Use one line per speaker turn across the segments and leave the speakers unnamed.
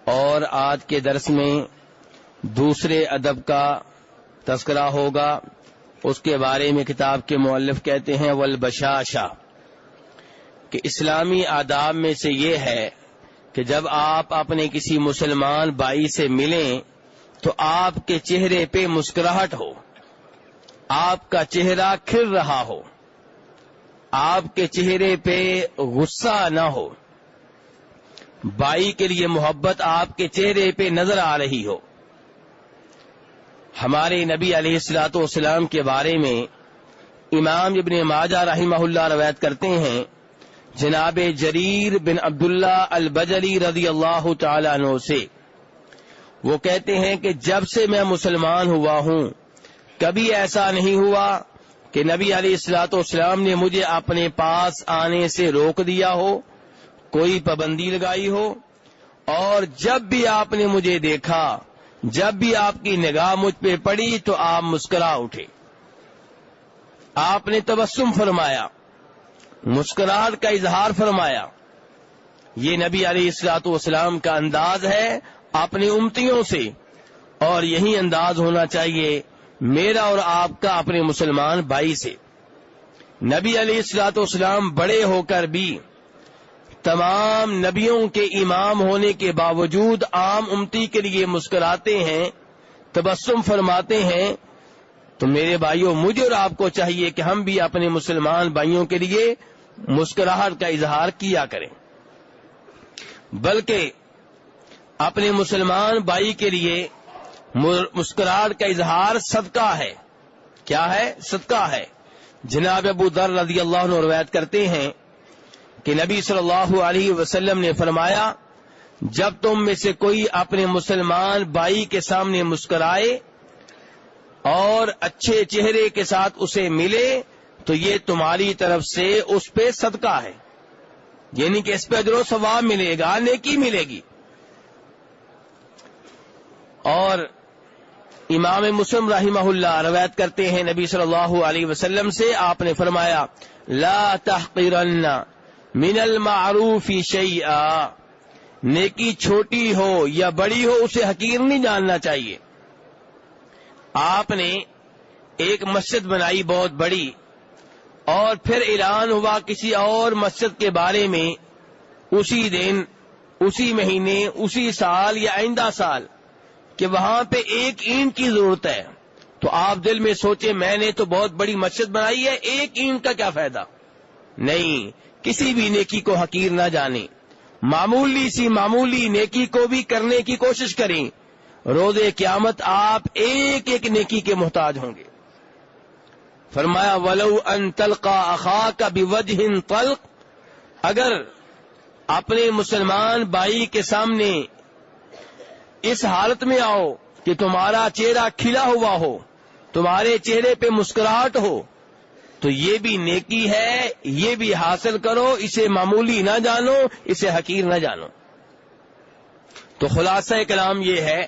اور آج کے درس میں دوسرے ادب کا تذکرہ ہوگا. اس کے بارے میں کتاب کے مؤلف کہتے ہیں والبشاشہ، کہ اسلامی آداب میں سے یہ ہے کہ جب آپ اپنے کسی مسلمان بھائی سے ملیں تو آپ کے چہرے پہ مسکراہٹ ہو، آپ کا چہرہ کھل رہا ہو، آپ کے چہرے پہ غصہ نہ ہو، بھائی کے لیے محبت آپ کے چہرے پہ نظر آ رہی ہو. ہمارے نبی علیہ الصلوۃ والسلام کے بارے میں امام ابن ماجہ رحمہ اللہ روایت کرتے ہیں، جناب جریر بن عبداللہ البجلی رضی اللہ تعالی عنہ سے، وہ کہتے ہیں کہ جب سے میں مسلمان ہوا ہوں کبھی ایسا نہیں ہوا کہ نبی علیہ الصلوۃ والسلام نے مجھے اپنے پاس آنے سے روک دیا ہو، کوئی پابندی لگائی ہو، اور جب بھی آپ نے مجھے دیکھا، جب بھی آپ کی نگاہ مجھ پہ پڑی تو آپ مسکرا اٹھے، آپ نے تبسم فرمایا، مسکراہٹ کا اظہار فرمایا. یہ نبی علیہ الصلوۃ والسلام کا انداز ہے اپنی امتیوں سے، اور یہی انداز ہونا چاہیے میرا اور آپ کا اپنے مسلمان بھائی سے. نبی علیہ الصلوۃ والسلام بڑے ہو کر بھی تمام نبیوں کے امام ہونے کے باوجود عام امتی کے لیے مسکراتے ہیں، تبسم فرماتے ہیں. تو میرے بھائیوں، مجھے اور آپ کو چاہیے کہ ہم بھی اپنے مسلمان بھائیوں کے لیے مسکراہٹ کا اظہار کیا کریں، بلکہ اپنے مسلمان بھائی کے لیے مسکراہٹ کا اظہار صدقہ ہے. کیا ہے؟ صدقہ ہے. جناب ابو ذر رضی اللہ عنہ روایت کرتے ہیں کہ نبی صلی اللہ علیہ وسلم نے فرمایا، جب تم میں سے کوئی اپنے مسلمان بھائی کے سامنے مسکرائے اور اچھے چہرے کے ساتھ اسے ملے تو یہ تمہاری طرف سے اس پہ صدقہ ہے، یعنی کہ اس پہ اجر و ثواب ملے گا، نیکی ملے گی. اور امام مسلم رحمہ اللہ روایت کرتے ہیں نبی صلی اللہ علیہ وسلم سے، آپ نے فرمایا لا تحقرن من المعروف شیئا، نیکی چھوٹی ہو یا بڑی ہو اسے حقیر نہیں جاننا چاہیے. آپ نے ایک مسجد بنائی بہت بڑی، اور پھر اعلان ہوا کسی اور مسجد کے بارے میں اسی دن، اسی مہینے، اسی سال یا آئندہ سال، کہ وہاں پہ ایک اینٹ کی ضرورت ہے. تو آپ دل میں سوچے میں نے تو بہت بڑی مسجد بنائی ہے، ایک اینٹ کا کیا فائدہ؟ نہیں، کسی بھی نیکی کو حقیر نہ جانیں، معمولی سی معمولی نیکی کو بھی کرنے کی کوشش کریں. روز قیامت آپ ایک ایک نیکی کے محتاج ہوں گے. فرمایا ولو ان تلقى اخاك بوجه طلق، اگر اپنے مسلمان بھائی کے سامنے اس حالت میں آؤ کہ تمہارا چہرہ کھلا ہوا ہو، تمہارے چہرے پہ مسکراہٹ ہو، تو یہ بھی نیکی ہے، یہ بھی حاصل کرو، اسے معمولی نہ جانو، اسے حقیر نہ جانو. تو خلاصہ کلام یہ ہے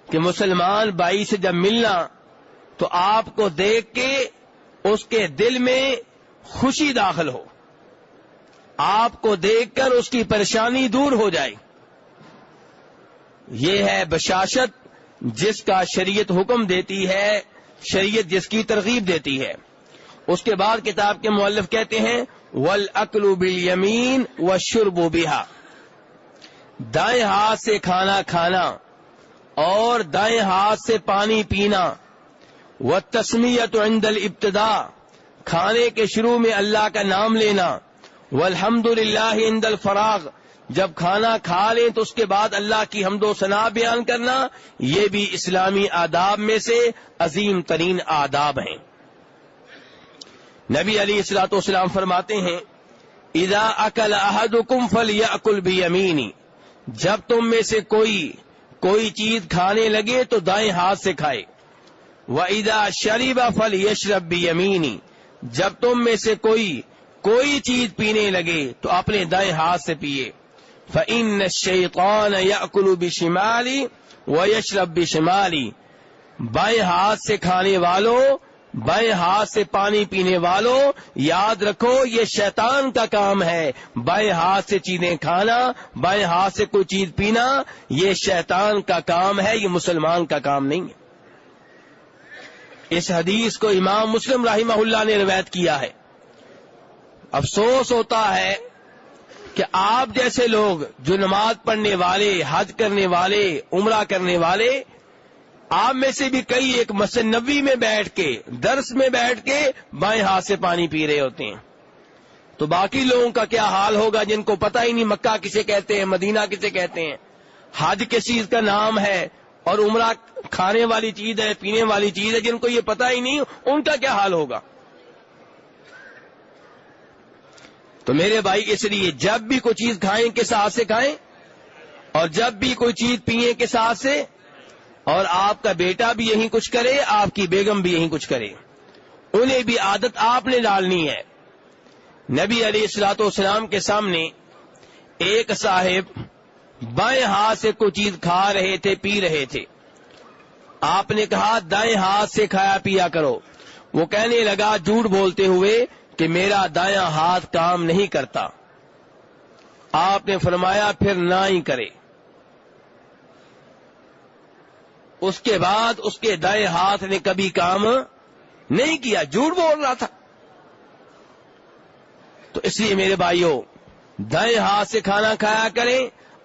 کہ مسلمان بھائی سے جب ملنا تو آپ کو دیکھ کے اس کے دل میں خوشی داخل ہو، آپ کو دیکھ کر اس کی پریشانی دور ہو جائے. یہ ہے بشاشت جس کا شریعت حکم دیتی ہے، شریعت جس کی ترغیب دیتی ہے. اس کے بعد کتاب کے مؤلف کہتے ہیں وَالْأَكْلُ بِالْيَمِينِ وَالشُّرْبُ بِهَا، دائیں ہاتھ سے کھانا کھانا اور دائیں ہاتھ سے پانی پینا. وَالتَّسْمِيَةُ عِنْدَ الْإِبْتِدَاءِ، کھانے کے شروع میں اللہ کا نام لینا. وَالْحَمْدُ لِلَّهِ عِنْدَ الْفَرَاغِ، جب کھانا کھا لیں تو اس کے بعد اللہ کی حمد و ثنا بیان کرنا. یہ بھی اسلامی آداب میں سے عظیم ترین آداب ہیں. نبی علیہ الصلوۃ والسلام فرماتے ہیں اذا اکل احدکم فلیأکل بیمینہ، جب تم میں سے کوئی چیز کھانے لگے تو دائیں ہاتھ سے کھائے. وَإِذَا شَرِبَ فَلْيَشْرَبْ بِيَمِينِهِ، جب تم میں سے کوئی چیز پینے لگے تو اپنے دائیں ہاتھ سے پیے. فَإِنَّ الشَّيْطَانَ يَأْكُلُ بِشِمَالِهِ وَيَشْرَبْ بِشِمَالِهِ، بائیں ہاتھ سے کھانے والوں بائیں ہاتھ سے پانی پینے والوں یاد رکھو یہ شیطان کا کام ہے. بائیں ہاتھ سے چیزیں کھانا، بائیں ہاتھ سے کوئی چیز پینا، یہ شیطان کا کام ہے، یہ مسلمان کا کام نہیں ہے. اس حدیث کو امام مسلم رحمہ اللہ نے روایت کیا ہے. افسوس ہوتا ہے کہ آپ جیسے لوگ جو نماز پڑھنے والے، حج کرنے والے، عمرہ کرنے والے، آپ میں سے بھی کئی ایک مسجد نبوی میں بیٹھ کے، درس میں بیٹھ کے بائیں ہاتھ سے پانی پی رہے ہوتے ہیں. تو باقی لوگوں کا کیا حال ہوگا جن کو پتہ ہی نہیں مکہ کسے کہتے ہیں، مدینہ کسے کہتے ہیں، حج کس چیز کا نام ہے اور عمرہ کھانے والی چیز ہے، پینے والی چیز ہے، جن کو یہ پتہ ہی نہیں، ان کا کیا حال ہوگا. تو میرے بھائی اس لیے جب بھی کوئی چیز کھائیں کس ہاتھ سے کھائیں، اور جب بھی کوئی چیز پیئیں کس ہاتھ سے. اور آپ کا بیٹا بھی یہی کچھ کرے، آپ کی بیگم بھی یہی کچھ کرے، انہیں بھی عادت آپ نے ڈالنی ہے. نبی علیہ الصلوۃ والسلام کے سامنے ایک صاحب بائیں ہاتھ سے کوئی چیز کھا رہے تھے، پی رہے تھے. آپ نے کہا دائیں ہاتھ سے کھایا پیا کرو. وہ کہنے لگا جھوٹ بولتے ہوئے کہ میرا دایاں ہاتھ کام نہیں کرتا. آپ نے فرمایا پھر نہ ہی کرے. اس کے بعد اس کے دائیں ہاتھ نے کبھی کام نہیں کیا، جھوٹ بول رہا تھا. تو اس لیے میرے بھائیوں دائیں ہاتھ سے کھانا کھایا کریں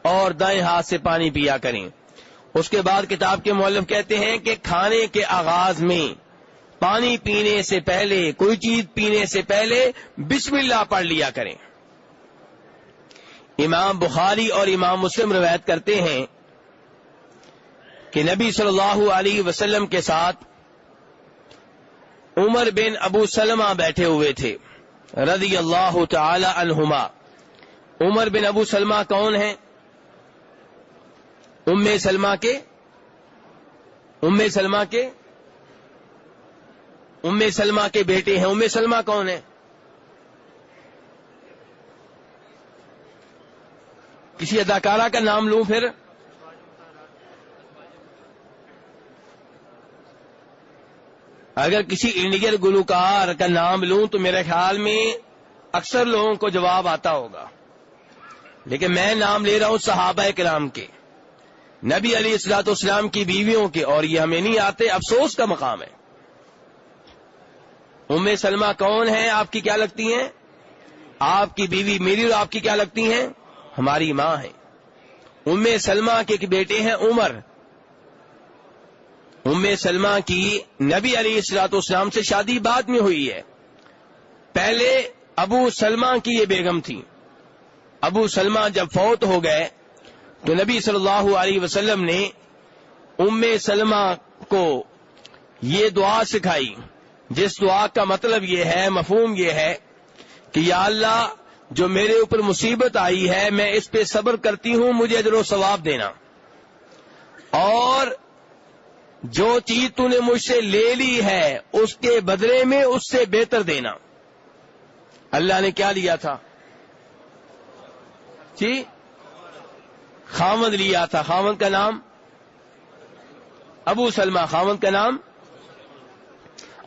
اور دائیں ہاتھ سے پانی پیا کریں. اس کے بعد کتاب کے مؤلف کہتے ہیں کہ کھانے کے آغاز میں پانی پینے سے پہلے، کوئی چیز پینے سے پہلے بسم اللہ پڑھ لیا کریں. امام بخاری اور امام مسلم روایت کرتے ہیں کہ نبی صلی اللہ علیہ وسلم کے ساتھ عمر بن ابو سلمہ بیٹھے ہوئے تھے رضی اللہ تعالی عنہما. عمر بن ابو سلمہ کون ہیں؟ ام سلمہ کے بیٹے ہیں. ام سلمہ کون ہے؟ کسی اداکارہ کا نام لوں پھر؟ اگر کسی انڈین گلوکار کا نام لوں تو میرے خیال میں اکثر لوگوں کو جواب آتا ہوگا، لیکن میں نام لے رہا ہوں صحابہ کرام کے، نبی علیہ الصلوۃ والسلام کی بیویوں کے، اور یہ ہمیں نہیں آتے، افسوس کا مقام ہے. ام سلمہ کون ہیں؟ آپ کی کیا لگتی ہیں؟ آپ کی بیوی میری اور آپ کی کیا لگتی ہیں؟ ہماری ماں ہیں. ام سلمہ کے بیٹے ہیں عمر. ام سلمہ کی نبی علیہ الصلوۃ والسلام سے شادی بعد میں ہوئی ہے. پہلے ابو سلمہ کی یہ بیگم تھی. ابو سلمہ جب فوت ہو گئے تو نبی صلی اللہ علیہ وسلم نے ام سلمہ کو یہ دعا سکھائی، جس دعا کا مطلب یہ ہے، مفہوم یہ ہے کہ یا اللہ جو میرے اوپر مصیبت آئی ہے میں اس پہ صبر کرتی ہوں، مجھے اجر و ثواب دینا، اور جو چیز تو نے مجھ سے لے لی ہے اس کے بدلے میں اس سے بہتر دینا. اللہ نے کیا لیا تھا؟ جی خاوند لیا تھا. خاوند کا نام ابو سلمہ، خاوند کا نام.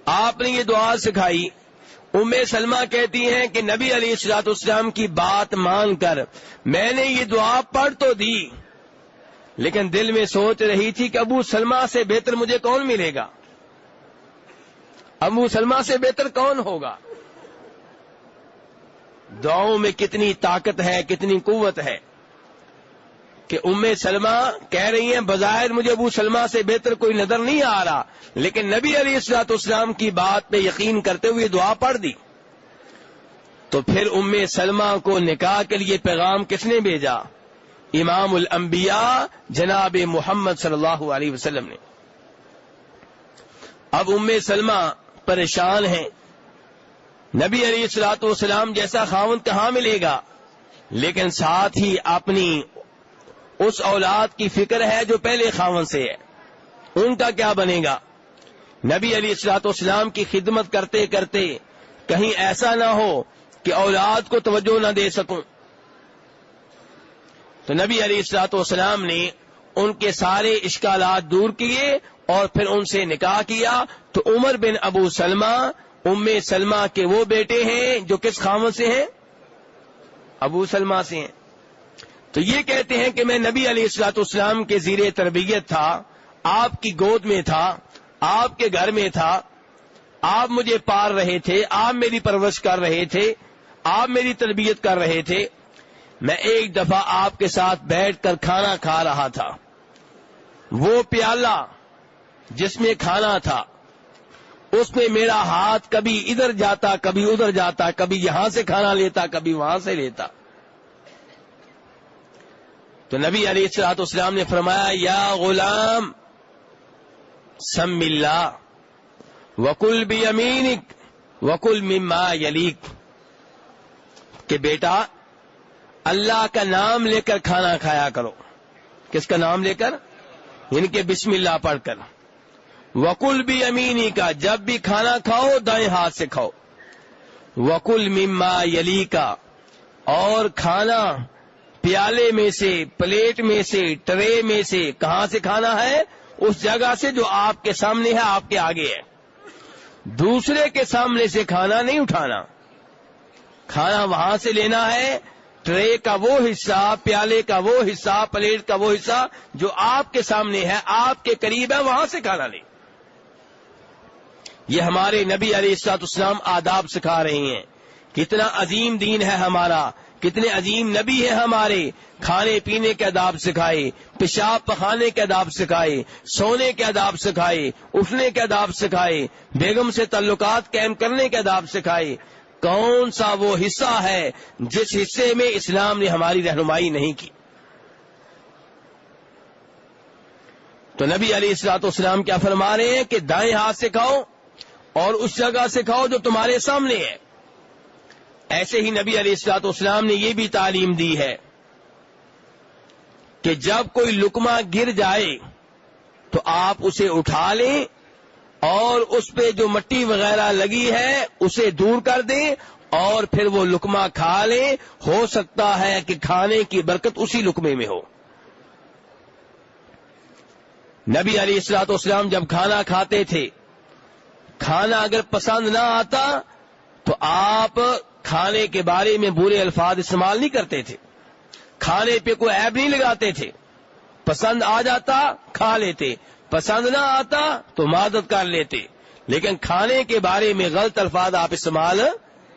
آپ نے یہ دعا سکھائی. ام سلمہ کہتی ہیں کہ نبی علیہ الصلوۃ والسلام کی بات مان کر میں نے یہ دعا پڑھ تو دی، لیکن دل میں سوچ رہی تھی کہ ابو سلمہ سے بہتر مجھے کون ملے گا، ابو سلمہ سے بہتر کون ہوگا. دعاؤں میں کتنی طاقت ہے، کتنی قوت ہے کہ ام سلمہ کہہ رہی ہیں بظاہر مجھے ابو سلمہ سے بہتر کوئی نظر نہیں آ رہا، لیکن نبی علیہ الصلوۃ والسلام کی بات پہ یقین کرتے ہوئے دعا پڑھ دی. تو پھر ام سلمہ کو نکاح کے لیے پیغام کس نے بھیجا؟ امام الانبیاء جناب محمد صلی اللہ علیہ وسلم نے. اب ام سلمہ پریشان ہیں، نبی علیہ الصلوۃ والسلام جیسا خاوند کہاں ملے گا، لیکن ساتھ ہی اپنی اس اولاد کی فکر ہے جو پہلے خاوند سے ہے، ان کا کیا بنے گا. نبی علیہ الصلوۃ والسلام کی خدمت کرتے کرتے کہیں ایسا نہ ہو کہ اولاد کو توجہ نہ دے سکوں. تو نبی علیہ الصلوۃ والسلام نے ان کے سارے اشکالات دور کیے، اور پھر ان سے نکاح کیا تو عمر بن ابو سلمہ ام سلمہ کے وہ بیٹے ہیں جو کس خاوند سے ہیں؟ ابو سلمہ سے ہیں. تو یہ کہتے ہیں کہ میں نبی علیہ الصلوۃ والسلام کے زیر تربیت تھا، آپ کی گود میں تھا، آپ کے گھر میں تھا، آپ مجھے پال رہے تھے، آپ میری پرورش کر رہے تھے، آپ میری تربیت کر رہے تھے. میں ایک دفعہ آپ کے ساتھ بیٹھ کر کھانا کھا رہا تھا، وہ پیالہ جس میں کھانا تھا اس میں میرا ہاتھ کبھی ادھر جاتا کبھی ادھر جاتا، کبھی یہاں سے کھانا لیتا کبھی وہاں سے لیتا. تو نبی علیہ الصلوۃ والسلام نے فرمایا یا غلام سم اللہ وکل بیمینک وکل مما یلیک، کہ بیٹا اللہ کا نام لے کر کھانا کھایا کرو. کس کا نام لے کر؟ یعنی کہ بسم اللہ پڑھ کر. وکل بیمینی کا، جب بھی کھانا کھاؤ دائیں ہاتھ سے کھاؤ. وکل مما یلیکا، اور کھانا پیالے میں سے، پلیٹ میں سے، ٹرے میں سے. کہاں سے کھانا ہے؟ اس جگہ سے جو آپ کے سامنے ہے، آپ کے آگے ہے. دوسرے کے سامنے سے کھانا نہیں اٹھانا، کھانا وہاں سے لینا ہے. ٹرے کا وہ حصہ، پیالے کا وہ حصہ، پلیٹ کا وہ حصہ جو آپ کے سامنے ہے، آپ کے قریب ہے، وہاں سے کھانا لیں. یہ ہمارے نبی علیہ الصلوۃ والسلام آداب سکھا رہے ہیں. کتنا عظیم دین ہے ہمارا، کتنے عظیم نبی ہیں ہمارے. کھانے پینے کے آداب سکھائے، پیشاب پخانے کے آداب سکھائے، سونے کے آداب سکھائے، اٹھنے کے آداب سکھائے، بیگم سے تعلقات قائم کرنے کے آداب سکھائے. کون سا وہ حصہ ہے جس حصے میں اسلام نے ہماری رہنمائی نہیں کی؟ تو نبی علیہ الصلوۃ والسلام کیا فرما رہے ہیں کہ دائیں ہاتھ سے کھاؤ اور اس جگہ سے کھاؤ جو تمہارے سامنے ہے. ایسے ہی نبی علیہ الصلوۃ والسلام نے یہ بھی تعلیم دی ہے کہ جب کوئی لقمہ گر جائے تو آپ اسے اٹھا لیں اور اس پہ جو مٹی وغیرہ لگی ہے اسے دور کر دیں اور پھر وہ لقمہ کھا لیں. ہو سکتا ہے کہ کھانے کی برکت اسی لقمے میں ہو. نبی علیہ الصلوۃ والسلام جب کھانا کھاتے تھے، کھانا اگر پسند نہ آتا تو آپ کھانے کے بارے میں برے الفاظ استعمال نہیں کرتے تھے، کھانے پہ کوئی عیب نہیں لگاتے تھے. پسند آ جاتا کھا لیتے، پسند نہ آتا تو معذرت کر لیتے، لیکن کھانے کے بارے میں غلط الفاظ آپ استعمال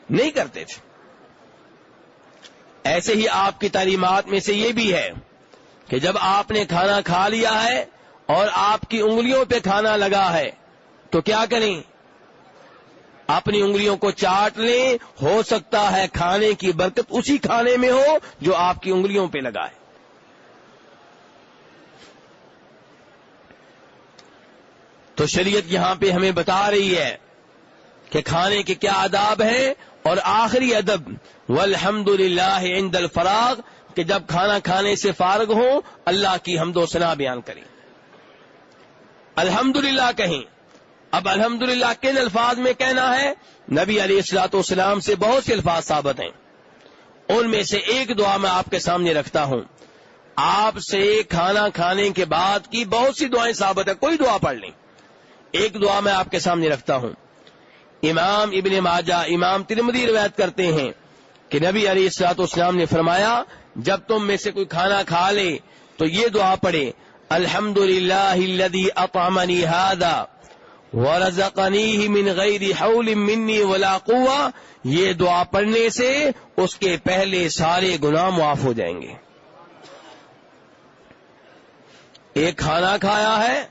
نہیں کرتے تھے. ایسے ہی آپ کی تعلیمات میں سے یہ بھی ہے کہ جب آپ نے کھانا کھا لیا ہے اور آپ کی انگلیوں پہ کھانا لگا ہے تو کیا کریں؟ اپنی انگلیوں کو چاٹ لیں. ہو سکتا ہے کھانے کی برکت اسی کھانے میں ہو جو آپ کی انگلیوں پہ لگا ہے. تو شریعت یہاں پہ ہمیں بتا رہی ہے کہ کھانے کے کیا آداب ہیں. اور آخری ادب والحمدللہ عند الفراغ، کہ جب کھانا کھانے سے فارغ ہوں اللہ کی حمد و ثنا بیان کریں، الحمدللہ کہیں. اب الحمدللہ کن الفاظ میں کہنا ہے؟ نبی علیہ الصلوۃ والسلام سے بہت سے الفاظ ثابت ہیں، ان میں سے ایک دعا میں آپ کے سامنے رکھتا ہوں. آپ سے کھانا کھانے کے بعد کی بہت سی دعائیں ثابت ہیں، کوئی دعا پڑھ لیں. ایک دعا میں آپ کے سامنے رکھتا ہوں. امام ابن ماجہ، امام ترمذی روایت کرتے ہیں کہ نبی علیہ الصلوۃ والسلام نے فرمایا جب تم میں سے کوئی کھانا کھا لے تو یہ دعا پڑھے، الحمدللہ الذی اطعمنی ھذا ورزقنیہ من غیر حول منی ولا قوہ. یہ دعا پڑھنے سے اس کے پہلے سارے گناہ معاف ہو جائیں گے. ایک کھانا کھایا ہے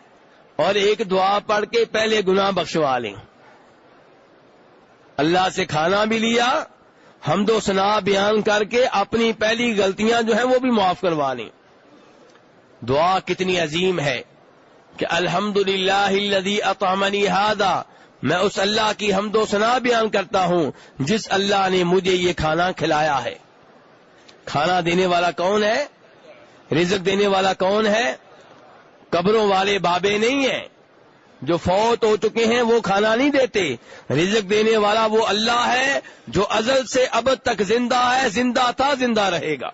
اور ایک دعا پڑھ کے پہلے گناہ بخشوا لیں. اللہ سے کھانا بھی لیا، حمد و ثنا بیان کر کے اپنی پہلی غلطیاں جو ہیں وہ بھی معاف کروا لیں. دعا کتنی عظیم ہے کہ الحمدللہ الذی اطعمنی ھذا، میں اس اللہ کی حمد و ثنا بیان کرتا ہوں جس اللہ نے مجھے یہ کھانا کھلایا ہے. کھانا دینے والا کون ہے؟ رزق دینے والا کون ہے؟ قبروں والے بابے نہیں ہیں، جو فوت ہو چکے ہیں وہ کھانا نہیں دیتے. رزق دینے والا وہ اللہ ہے جو ازل سے ابد تک زندہ ہے، زندہ تھا، زندہ رہے گا.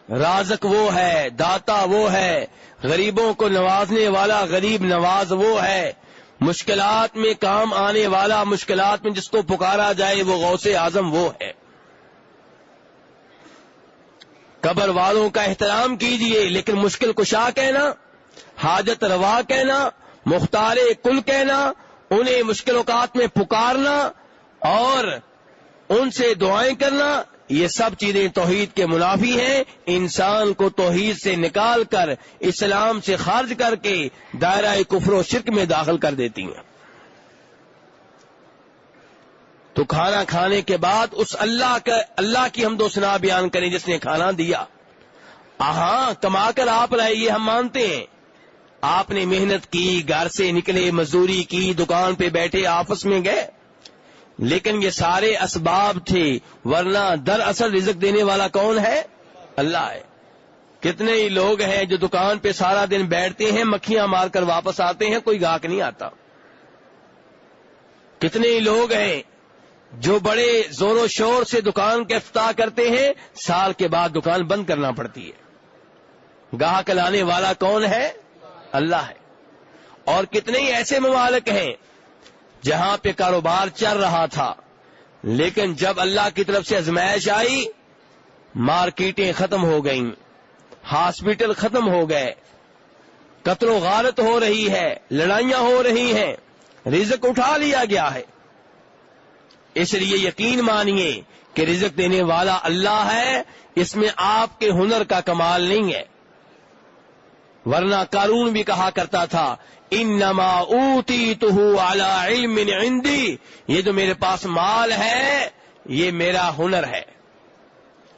رازق وہ ہے، داتا وہ ہے، غریبوں کو نوازنے والا غریب نواز وہ ہے، مشکلات میں کام آنے والا، مشکلات میں جس کو پکارا جائے وہ غوث اعظم وہ ہے۔ قبر والوں کا احترام کیجئے، لیکن مشکل کشا کہنا، حاجت روا کہنا، مختار کل کہنا، انہیں مشکل اوقات میں پکارنا اور ان سے دعائیں کرنا، یہ سب چیزیں توحید کے منافی ہیں، انسان کو توحید سے نکال کر اسلام سے خارج کر کے دائرہ کفر و شرک میں داخل کر دیتی ہیں۔ تو کھانا کھانے کے بعد اس اللہ کی حمد و ثنا بیان کریں جس نے کھانا دیا۔ ہاں کما کر آپ لائے یہ ہم مانتے ہیں، آپ نے محنت کی، گھر سے نکلے، مزدوری کی، دکان پہ بیٹھے، آفس میں گئے، لیکن یہ سارے اسباب تھے، ورنہ دراصل رزق دینے والا کون ہے؟ اللہ ہے۔ کتنے ہی لوگ ہیں جو دکان پہ سارا دن بیٹھتے ہیں، مکھیاں مار کر واپس آتے ہیں، کوئی گاہک نہیں آتا۔ کتنے ہی لوگ ہیں جو بڑے زور و شور سے دکان کا افتتاح کرتے ہیں، سال کے بعد دکان بند کرنا پڑتی ہے۔ گاہک لانے والا کون ہے؟ اللہ ہے۔ اور کتنے ہی ایسے ممالک ہیں جہاں پہ کاروبار چل رہا تھا، لیکن جب اللہ کی طرف سے آزمائش آئی، مارکیٹیں ختم ہو گئیں، ہاسپٹل ختم ہو گئے، قتل و غارت ہو رہی ہے، لڑائیاں ہو رہی ہیں، رزق اٹھا لیا گیا ہے۔ اس لیے یقین مانیے کہ رزق دینے والا اللہ ہے، اس میں آپ کے ہنر کا کمال نہیں ہے۔ ورنہ قارون بھی کہا کرتا تھا انما اوتیتہ علی علم عندی، یہ جو میرے پاس مال ہے یہ میرا ہنر ہے،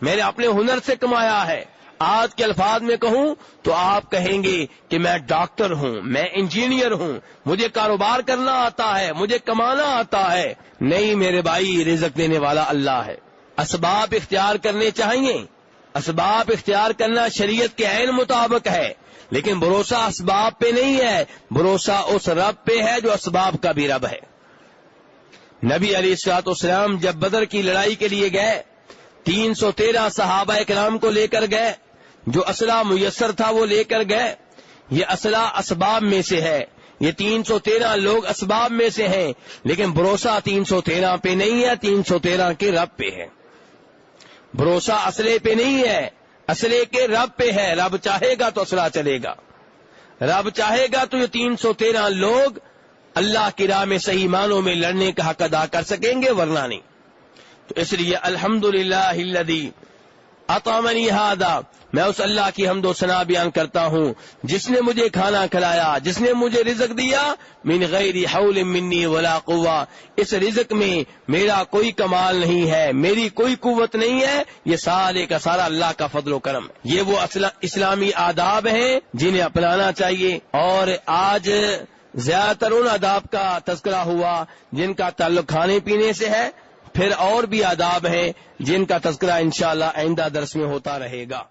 میرے اپنے ہنر سے کمایا ہے۔ آج کے الفاظ میں کہوں تو آپ کہیں گے کہ میں ڈاکٹر ہوں، میں انجینئر ہوں، مجھے کاروبار کرنا آتا ہے، مجھے کمانا آتا ہے۔ نہیں میرے بھائی، رزق دینے والا اللہ ہے۔ اسباب اختیار کرنے چاہیے، اسباب اختیار کرنا شریعت کے عین مطابق ہے، لیکن بھروسہ اسباب پہ نہیں ہے، بھروسہ اس رب پہ ہے جو اسباب کا بھی رب ہے۔ نبی علیہ الصلوۃ والسلام جب بدر کی لڑائی کے لیے گئے، 313 صحابہ کرام کو لے کر گئے، جو اسلحہ میسر تھا وہ لے کر گئے۔ یہ اسلحہ اسباب میں سے ہے، یہ 313 لوگ اسباب میں سے ہیں، لیکن بھروسہ 313 پہ نہیں ہے، 313 کے رب پہ ہے۔ بھروسہ اسلحے پہ نہیں ہے، اسلحے کے رب پہ ہے۔ رب چاہے گا تو اسلحہ چلے گا، رب چاہے گا تو یہ 313 لوگ اللہ کی راہ میں صحیح معنوں میں لڑنے کا حق ادا کر سکیں گے، ورنہ نہیں۔ تو اس لیے الحمدللہ الذی اطعمنی ھذا، میں اس اللہ کی حمد و ثنا بیان کرتا ہوں جس نے مجھے کھانا کھلایا، جس نے مجھے رزق دیا، من غیر حول منی ولا قوہ، اس رزق میں میرا کوئی کمال نہیں ہے، میری کوئی قوت نہیں ہے، یہ سارے کا سارا اللہ کا فضل و کرم ہے۔ یہ وہ اسلامی آداب ہیں جنہیں اپنانا چاہیے، اور آج زیادہ تر ان آداب کا تذکرہ ہوا جن کا تعلق کھانے پینے سے ہے، پھر اور بھی آداب ہیں جن کا تذکرہ انشاءاللہ آئندہ درس میں ہوتا رہے گا۔